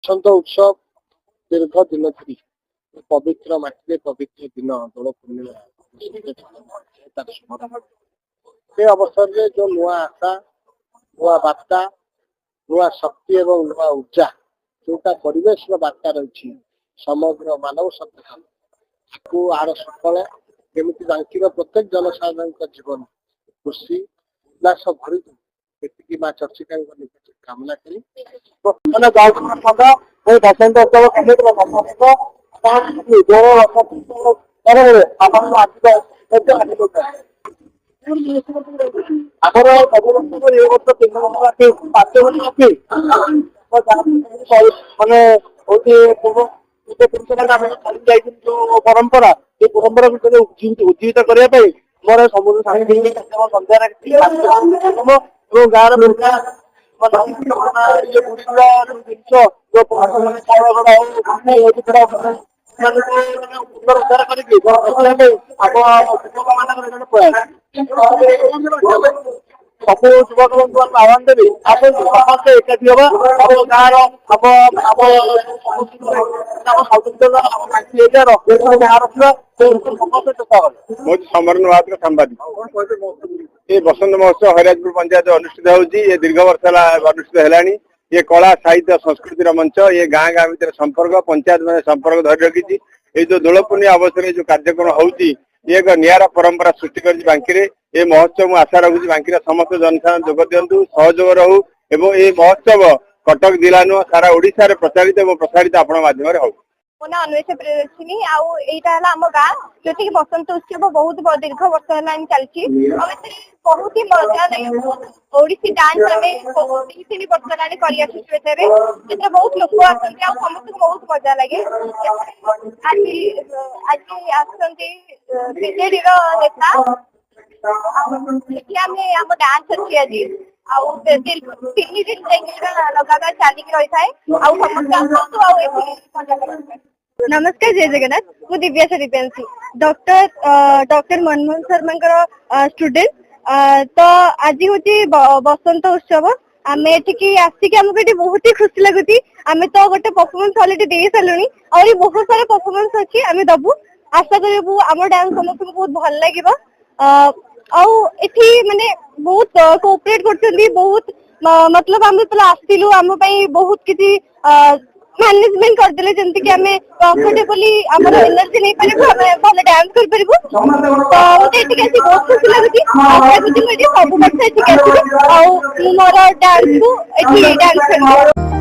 बसंत उत्सव दीर्घ दिन धरी पवित्र माटी पवित्र दिन दोल पूर्णिमा से अवसर में जो नुआ आशा नुआ बार्ता नुआ शक्ति एवं नुआ ऊर्जा जोटा परिवेश बार्ता रही समग्र मानव सभ्यता आर सफल केमी बांकीर प्रत्येक जनसाधारण जीवन खुशी उल्लास भरी ये माँ चर्चिका निकट कामना करी बसंत उत्सव परंपरा ये परंपरा उज्जीवित करने मोर समुद्र संध्यार गाँव सब युवक बंधु आह्वान देवी समस्ते एकाठी हवा गाँव समरनाथ सांबादिक ये बसंत महोत्सव हरिराजपुर पंचायत अनुष्ठित होती दीर्घ वर्ष अनुष्ठित है ये कला साहित्य संस्कृतिर मंच ये गाँ गाँ भर संपर्क पंचायत मैंने संपर्क धरी रखी ये जो दोल पूर्णिमा अवसर जो कार्यक्रम होती ये एक निरा परंपरा सृष्टि कर बांकी ये महोत्सव मुझे आशा रखुची बांकी समस्त जनसाधारण जोग दिंतु सहयोग रहू एवं ये महोत्सव कटक जिला नुह सारा ओडिशा रे प्रचारित और प्रसारित आपण माध्यम हो मो ना अन्वेषा प्रियदर्शिनी आईटा आम गाँ जो बसंत उत्सव बहुत दीर्घ वर्ष है चलती बहुत ही मजा लगे ओडिसी डांस आम 3 वर्ष है बहुत लोक आसते समस्त बहुत मजा लगे आज बीजेडी नेता आम डांस अच्छी आज 3 दिन लगातार चलिक रही है नमस्कार जय जगन्नाथ मु दिव्याशा दिव्यांशी डॉक्टर मनमोहन शर्मा स्टूडेंट तो आज हूँ बसंत उत्सव आम एठिकी आसिक आमको ये बहुत ही खुशी लगुच आम तो गोटे परफॉर्मेंस अलरेडी दे सारे और बहुत सारा परफॉर्मेंस अच्छी आम दबू आशा करूँ आम डांस समस्त बहुत भल लगे माने बहुत कोऑपरेट करछन्ती बहुत मतलब आम तो आसलु आम बहुत किसी मैनेजमेंट करदे जमती कि आम कंफर्टेबली आम एनर्जी नहीं पारे भल डांस कर पारिबु तो मते एठी आसी बहुत खुशी लागुची सब वर्ष एठी आसी मोर डांस को एठी डांस करबो।